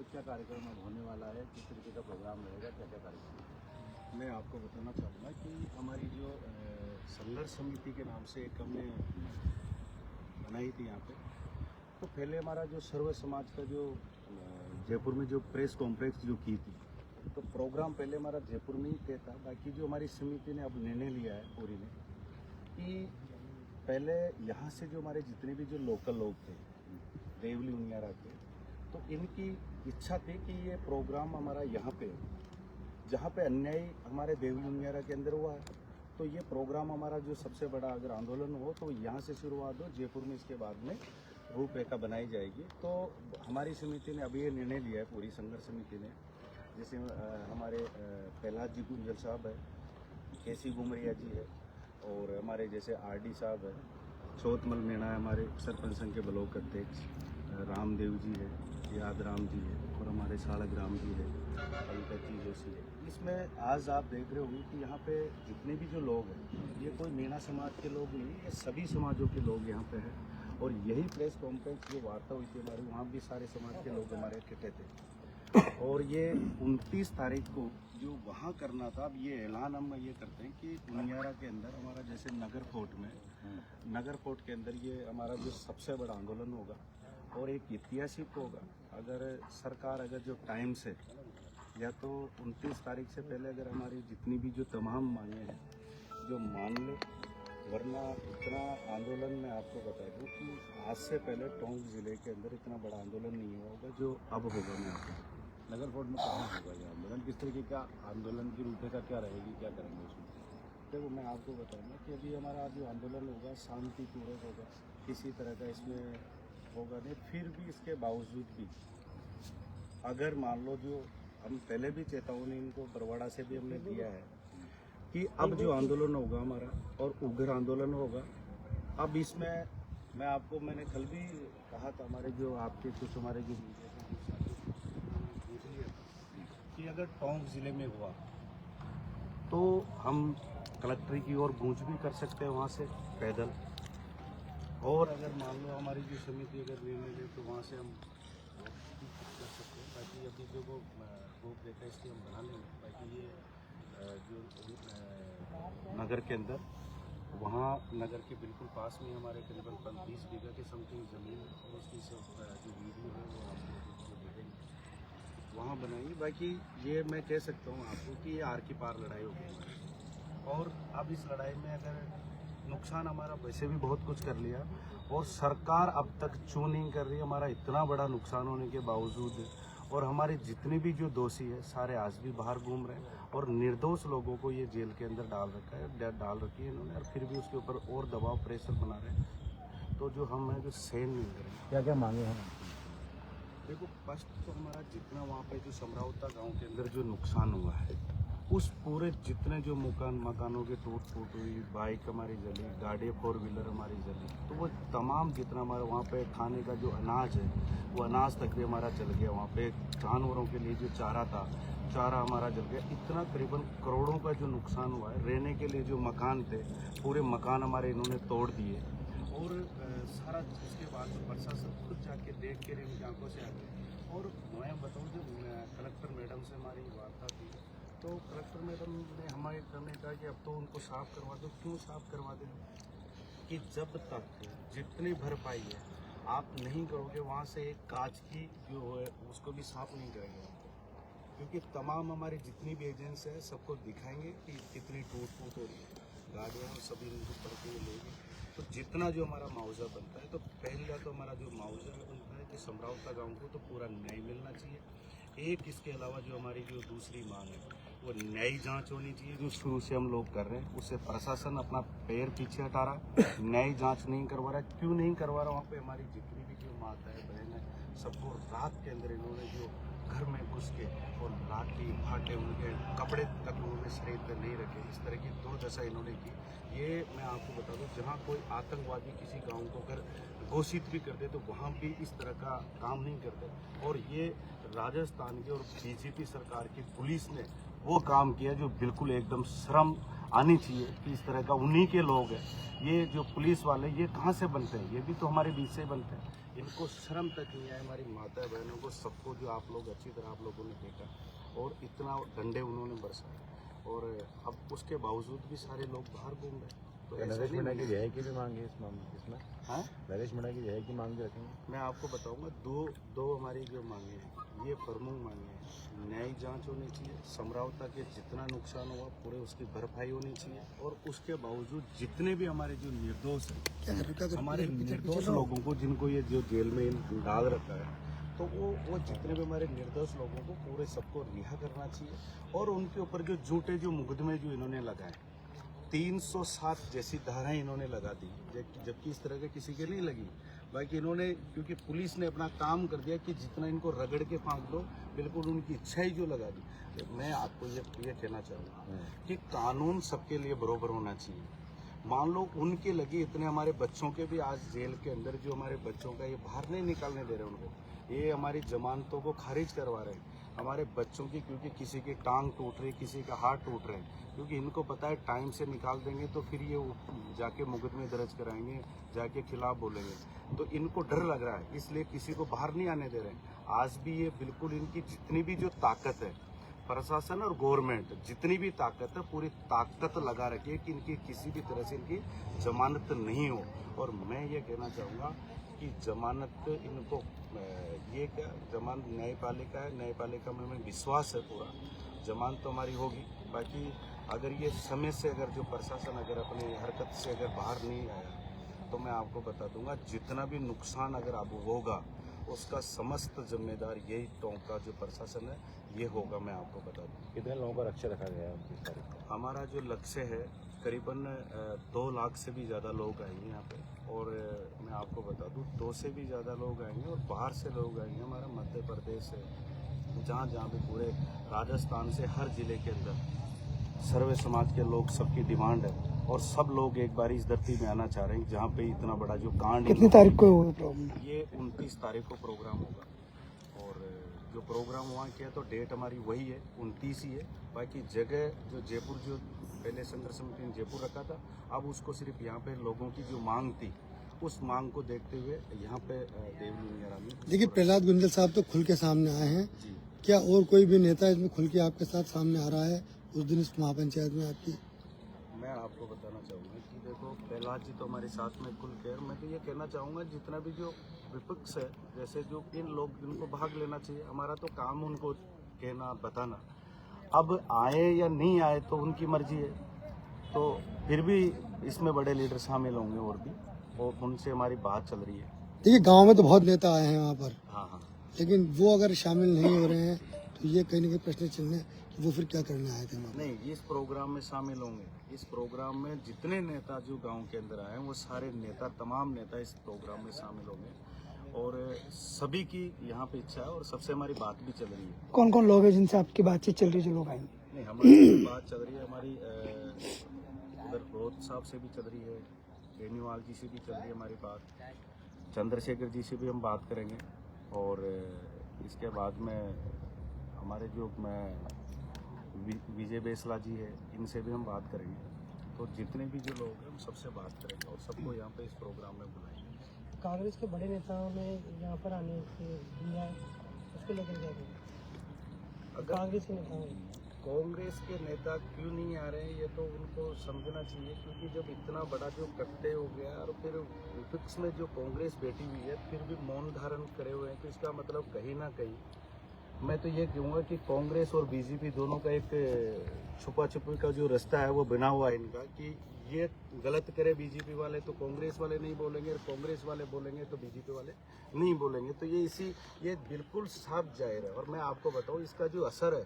क्या कार्यक्रम अब होने वाला है, किस तरीके का प्रोग्राम रहेगा, क्या क्या कार्यक्रम? मैं आपको बताना चाहूँगा कि हमारी जो संघर्ष समिति के नाम से एक हमने बनाई थी यहाँ पे। तो पहले हमारा जो सर्व समाज का जो जयपुर में जो प्रेस कॉम्प्लेक्स जो की थी, तो प्रोग्राम पहले हमारा जयपुर में ही तय था। बाकी जो हमारी समिति ने अब निर्णय लिया है पूरी ने कि पहले यहाँ से जो हमारे जितने भी जो लोकल लोग थे देवली उनियारा के, तो इनकी इच्छा थी कि ये प्रोग्राम हमारा यहाँ पे, जहाँ पे अन्याय हमारे देवली उनियारा के अंदर हुआ है, तो ये प्रोग्राम हमारा जो सबसे बड़ा अगर आंदोलन हो तो यहाँ से शुरुआत हो, जयपुर में इसके बाद में रूपरेखा बनाई जाएगी। तो हमारी समिति ने अभी ये निर्णय लिया है, पूरी संघर्ष समिति ने, जैसे हमारे प्रहलाद जी गुंजल साहब है, केसी गुमरिया जी है, और हमारे जैसे आरडी साहब है, चौथमल मीणा है, हमारे सरपंच संघ के ब्लॉक अध्यक्ष, रामदेव जी है, याद राम जी है, और हमारे साड़क राम जी है, पंकज जी जोशी है। इसमें आज आप देख रहे होंगे कि यहाँ पे जितने भी जो लोग हैं, ये कोई मीणा समाज के लोग नहीं, ये सभी समाजों के लोग यहाँ पे हैं। और यही प्रेस कॉन्फ्रेंस जो वार्ता हुई थी हमारी, वहाँ भी सारे समाज के लोग हमारे इकट्ठे थे। और ये 29 तारीख को जो वहाँ करना था, अब ये ऐलान हम ये करते हैं कि उनियारा के अंदर हमारा जैसे नगर फोर्ट में, नगर फोर्ट के अंदर ये हमारा जो सबसे बड़ा आंदोलन होगा और एक ऐतिहासिक होगा। अगर सरकार अगर जो टाइम से या तो 29 तारीख से पहले अगर हमारी जितनी भी जो तमाम मांगे हैं जो मान ले, वरना इतना आंदोलन मैं आपको बता दूं कि आज से पहले टोंक ज़िले के अंदर इतना बड़ा आंदोलन नहीं हुआ होगा जो अब होगा। मैं आपको नगर फोर्ट में कहाँ होगा ये आंदोलन, किस तरीके का आंदोलन की रूपरेखा क्या रहेगी, क्या करेंगे उसमें? देखो, मैं आपको बताऊंगा कि अभी हमारा जो आंदोलन होगा शांतिपूर्वक होगा, किसी तरह का इसमें होगा नहीं। फिर भी इसके बावजूद भी अगर मान लो, जो हम पहले भी चेतावनी इनको बरवाड़ा से भी हमने दिया है कि अब जो आंदोलन होगा हमारा और उग्र आंदोलन होगा, अब इसमें मैं आपको, मैंने कल भी कहा था, हमारे जो आपके कुछ हमारे जो मीडिया के कुछ साथी कि अगर टोंक ज़िले में हुआ तो हम कलेक्ट्री की ओर गूंज भी कर सकते हैं वहाँ से पैदल, और अगर मान लो हमारी जो समिति अगर निर्णय ले तो वहाँ से हम कर सकते हैं। बाकी अभी जो वो रूपरेखा इसकी हम बना लेंगे। बाकी ये जो नगर के अंदर, वहाँ नगर के बिल्कुल पास में हमारे करीबन 20 बीघा के समथिंग ज़मीन है, और उसकी सब जो वीडियो है वो आपको देखेंगे वहाँ बनाएंगे। बाकी ये मैं कह सकता हूँ आपको कि ये आर की पार लड़ाई होगी, और अब इस लड़ाई में अगर नुकसान हमारा वैसे भी बहुत कुछ कर लिया, और सरकार अब तक चू नहीं कर रही हमारा इतना बड़ा नुकसान होने के बावजूद, और हमारे जितने भी जो दोषी है सारे आज भी बाहर घूम रहे हैं, और निर्दोष लोगों को ये जेल के अंदर डाल रखी है इन्होंने, और फिर भी उसके ऊपर और दबाव प्रेशर बना रहे हैं। तो जो हम हैं जो सहन नहीं करेंगे। क्या क्या मांगे हैं? देखो, फर्स्ट तो हमारा जितना वहाँ पे जो समरावता गांव के अंदर जो नुकसान हुआ है, उस पूरे जितने जो मकानों के टूट फूट हुई, बाइक हमारी जली, गाड़ी 4 व्हीलर हमारी जली, तो वो तमाम जितना हमारा वहाँ पे खाने का जो अनाज है, वो अनाज तक भी हमारा चल गया। वहाँ पे जानवरों के लिए जो चारा था, चारा हमारा जल गया। इतना करीबन करोड़ों का जो नुकसान हुआ है। रहने के लिए जो मकान थे, पूरे मकान हमारे इन्होंने तोड़ दिए, और सारा इसके बाद प्रशासन खुद जाके देख के इनकी आंखों से आ गए। और मैं बताऊँ, जब कलेक्टर मैडम से हमारी वार्ता थी, तो कलेक्टर मैडम ने हमारे करने कहा कि अब तो उनको साफ़ करवा दो। क्यों साफ़ करवा दें कि जब तक जितनी भरपाई है आप नहीं करोगे, वहाँ से एक कांच की जो है उसको भी साफ़ नहीं करेंगे, क्योंकि तमाम हमारी जितनी भी एजेंसी है सबको दिखाएंगे कि कितनी टूट फूट हो रही है, गाड़ियाँ सभी उनको पड़ती लेंगे। तो जितना जो हमारा मुआवजा बनता है, तो पहला तो हमारा जो मुआवजा बनता है कि समरावता गांव को तो पूरा न्याय मिलना चाहिए। एक इसके अलावा जो हमारी जो दूसरी मांग है, वो न्यायी जांच होनी चाहिए, जो शुरू से हम लोग कर रहे हैं। उससे प्रशासन अपना पैर पीछे हटा रहा, न्यायी जांच नहीं करवा रहा है। क्यों नहीं करवा रहा? वहाँ पे हमारी जितनी भी जो माता है, बहन है, सबको रात के अंदर इन्होंने जो घर में घुस के और लाठी फाटे, उनके कपड़े तक उन्होंने शरीर पर नहीं रखे, इस तरह की दुर्दशा इन्होंने की। ये मैं आपको बता दूं, जहाँ कोई आतंकवादी किसी गांव को अगर घोषित भी कर दे तो वहाँ भी इस तरह का काम नहीं करते। और ये राजस्थान की और बीजेपी सरकार की पुलिस ने वो काम किया जो बिल्कुल एकदम शर्म आनी चाहिए कि इस तरह का उन्हीं के लोग हैं। ये जो पुलिस वाले ये कहाँ से बनते हैं? ये भी तो हमारे बीच से बनते हैं। इनको शर्म तक नहीं है, हमारी माता बहनों को सबको, जो आप लोग अच्छी तरह आप लोगों ने देखा, और इतना डंडे उन्होंने बरसाए, और अब उसके बावजूद भी सारे लोग बाहर घूम रहे। तो ऐसा नरेश नहीं मीणा की है। रिहाई की भी मांग है इस मामले इसमें। हाँ, नरेश मीणा की रिहाई की मांग भी रखेंगे। मैं आपको बताऊंगा, दो हमारी जो मांगे हैं, ये प्रमुख मांगे हैं। न्यायिक जांच होनी चाहिए, समरावता के जितना नुकसान हुआ पूरे उसकी भरपाई होनी चाहिए, और उसके बावजूद जितने भी हमारे जो निर्दोष हैं, हमारे निर्दोष लोगों को, जिनको ये जो जेल में डाल रखा है, तो वो जितने भी हमारे निर्दोष लोगों को पूरे सबको रिहा करना चाहिए, और उनके ऊपर जो झूठे जो मुकदमे जो इन्होंने लगाए, 307 जैसी धाराएं इन्होंने लगा दी, जबकि इस तरह के किसी के नहीं लगी। बाकी इन्होंने, क्योंकि पुलिस ने अपना काम कर दिया कि जितना इनको रगड़ के फांक दो, बिल्कुल उनकी इच्छा ही जो लगा दी। मैं आपको ये कहना चाहूँगा कि कानून सबके लिए बराबर होना चाहिए। मान लो उनके लगे इतने, हमारे बच्चों के भी आज जेल के अंदर, जो हमारे बच्चों का ये बाहर नहीं निकालने दे रहे उनको, ये हमारी जमानतों को खारिज करवा रहे हैं हमारे बच्चों की, क्योंकि किसी की टांग टूट रही, किसी का हाथ टूट रहे हैं, क्योंकि इनको पता है टाइम से निकाल देंगे तो फिर ये जाके मुकदमे दर्ज कराएंगे, जाके खिलाफ बोलेंगे, तो इनको डर लग रहा है, इसलिए किसी को बाहर नहीं आने दे रहे हैं। आज भी ये बिल्कुल इनकी जितनी भी जो ताकत है, प्रशासन और गवर्नमेंट जितनी भी ताकत है, पूरी ताकत लगा रखी है कि इनकी किसी भी तरह से इनकी जमानत नहीं हो। और मैं ये कहना चाहूँगा कि जमानत इनको, ये क्या जमानत न्यायपालिका है, न्यायपालिका में हमें विश्वास है पूरा, जमानत तो हमारी होगी। बाकी अगर ये समय से, अगर जो प्रशासन अगर अपनी हरकत से अगर बाहर नहीं आया, तो मैं आपको बता दूंगा जितना भी नुकसान अगर अब होगा, उसका समस्त जिम्मेदार यही टोंक का जो प्रशासन है ये होगा। मैं आपको बता दूँ कितने लोगों का रक्षा रखा गया है इस तारीख को? हमारा जो लक्ष्य है करीबन 2 लाख से भी ज़्यादा लोग आएंगे यहाँ पे, और मैं आपको बता दूँ 2 से भी ज़्यादा लोग आएंगे, और बाहर से लोग आएंगे, हमारा मध्य प्रदेश से, जहाँ जहाँ भी पूरे राजस्थान से, हर जिले के अंदर सर्वे समाज के लोग, सबकी डिमांड है, और सब लोग एक बार इस धरती में आना चाह रहे हैं जहाँ पे इतना बड़ा जो कांड। कितनी तारीख को होगा प्रोग्राम? ये 29 तारीख को प्रोग्राम होगा, और जो प्रोग्राम वहाँ किया तो डेट हमारी वही है, 29 ही है। बाकी जगह जो जयपुर, जो पहले संघर्ष समिति ने जयपुर रखा था, अब उसको सिर्फ यहाँ पे लोगों की जो मांग थी, उस मांग को देखते हुए यहाँ पे देवलिंगरा में। देखिए, प्रहलाद गुंजल साहब तो खुल के सामने आए हैं, क्या और कोई भी नेता इसमें खुल के आपके साथ सामने आ रहा है उस दिन इस महापंचायत में आपकी? मैं आपको बताना चाहूँगा कि देखो, प्रहलाद जी तो हमारे साथ में खुल कर, मैं तो ये कहना चाहूँगा जितना भी जो विपक्ष है, जैसे जो इन लोग, इनको भाग लेना चाहिए, हमारा तो काम उनको कहना, बताना। अब आए या नहीं आए तो उनकी मर्जी है, तो फिर भी इसमें बड़े लीडर शामिल होंगे और भी, और उनसे हमारी बात चल रही है। देखिए, गांव में तो बहुत नेता आए हैं वहाँ पर, हाँ, लेकिन वो अगर शामिल नहीं हो रहे हैं तो ये कहीं ना कहीं प्रश्न चिन्ह है कि वो फिर क्या करने आए थे वहाँ पर? नहीं, इस प्रोग्राम में शामिल होंगे। इस प्रोग्राम में जितने नेता जो गांव के अंदर आए हैं, वो सारे नेता, तमाम नेता इस प्रोग्राम में शामिल होंगे, और सभी की यहाँ पे इच्छा है, और सबसे हमारी बात भी चल रही है। कौन कौन लोग हैं जिनसे आपकी बातचीत चल रही है, जो लोग आएंगे? नहीं, हमारी बात चल रही है, हमारी उधर रोहत साहब से भी चल रही है, बेनीवाल जी से भी चल रही है हमारी बात, चंद्रशेखर जी से भी हम बात करेंगे, और इसके बाद में हमारे जो विजय बेसला जी है, इनसे भी हम बात करेंगे। तो जितने भी जो लोग हैं हम सबसे बात करेंगे, और सबको यहाँ पे इस प्रोग्राम में बुलाएंगे। कांग्रेस के बड़े नेताओं ने यहाँ पर आने के दिया, उसको लेकर क्या करें? कांग्रेस के नेताओं, कांग्रेस के नेता क्यों नहीं आ रहे हैं, ये तो उनको समझना चाहिए, क्योंकि जब इतना बड़ा जो कट्टे हो गया, और फिर विपक्ष में जो कांग्रेस बैठी हुई है, फिर भी मौन धारण करे हुए हैं, तो इसका मतलब कहीं ना कहीं मैं तो ये कहूँगा कि कांग्रेस और बीजेपी दोनों का एक छुपा छुपी का जो रास्ता है वो बना हुआ है इनका, कि ये गलत करे बीजेपी वाले तो कांग्रेस वाले नहीं बोलेंगे, और कांग्रेस वाले बोलेंगे तो बीजेपी वाले नहीं बोलेंगे। तो ये बिल्कुल साफ जाहिर है। और मैं आपको बताऊँ, इसका जो असर है,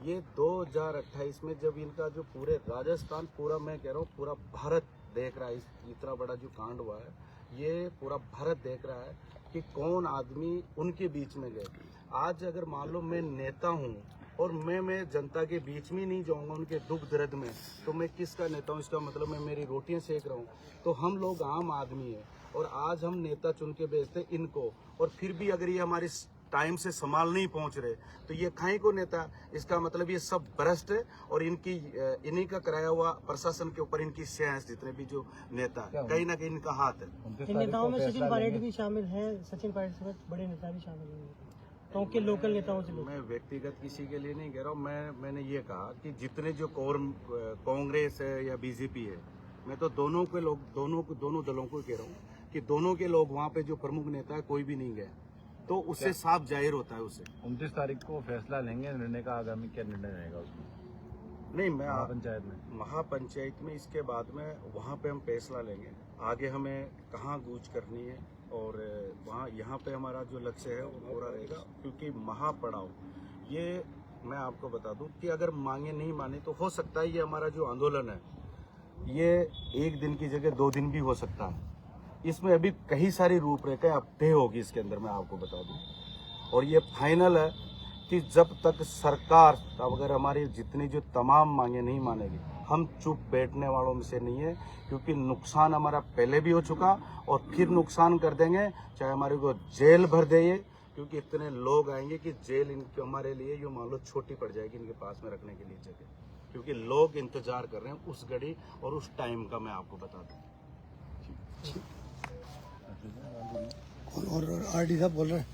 ये 2028 में जब इनका जो पूरे राजस्थान, पूरा मैं कह रहा हूँ पूरा भारत देख रहा है, इतना बड़ा जो कांड हुआ है, ये पूरा भारत देख रहा है कि कौन आदमी उनके बीच में गए। आज अगर मान लो मैं नेता हूँ, और मैं जनता के बीच में नहीं जाऊंगा उनके दुख दर्द में, तो मैं किसका नेता हूँ? इसका मतलब मैं मेरी रोटियां सेक रहा हूँ। तो हम लोग आम आदमी है, और आज हम नेता चुन के भेजते इनको, और फिर भी अगर ये हमारी टाइम से संभाल नहीं पहुंच रहे, तो ये खाई को नेता, इसका मतलब ये सब भ्रष्ट है और इन्हीं का कराया हुआ प्रशासन के ऊपर इनकी शेष, जितने भी जो नेता है, कहीं ना कहीं इनका हाथ है। इन नेताओं में सचिन पायलट भी शामिल हैं, सचिन पायलट समेत बड़े नेता भी शामिल हैं, तो के लोकल नेताओं से मैं व्यक्तिगत किसी के लिए नहीं कह रहा हूँ, मैंने ये कहा कि जितने जो कांग्रेस है या बीजेपी है, मैं तो दोनों दलों को कह रहा हूँ कि दोनों के लोग वहाँ पे जो प्रमुख नेता है कोई भी नहीं गया, तो उससे साफ जाहिर होता है उससे। 29 तारीख को फैसला लेंगे, निर्णय का आगामी क्या निर्णय रहेगा उसमें? नहीं, मैं महापंचायत में इसके बाद में वहाँ पे हम फैसला लेंगे, आगे हमें कहाँ कूच करनी है, और वहाँ यहाँ पे हमारा जो लक्ष्य है वो पूरा रहेगा, क्योंकि महापड़ाव ये मैं आपको बता दूं कि अगर मांगे नहीं माने तो हो सकता है ये हमारा जो आंदोलन है ये 1 दिन की जगह 2 दिन भी हो सकता है। इसमें अभी कई सारी रूपरेखा अब तय होगी इसके अंदर, मैं आपको बता दूं, और ये फाइनल है कि जब तक सरकार अगर हमारी जितनी जो तमाम मांगे नहीं मानेगी, हम चुप बैठने वालों में से नहीं है, क्योंकि नुकसान हमारा पहले भी हो चुका और फिर नुकसान कर देंगे, चाहे हमारे को जेल भर दे, क्योंकि इतने लोग आएंगे कि जेल इनके हमारे लिए जो मान लो छोटी पड़ जाएगी इनके पास में रखने के लिए जगह, क्योंकि लोग इंतजार कर रहे हैं उस घड़ी और उस टाइम का, मैं आपको बता दूं। और आरडी साहब बोल रहे हैं।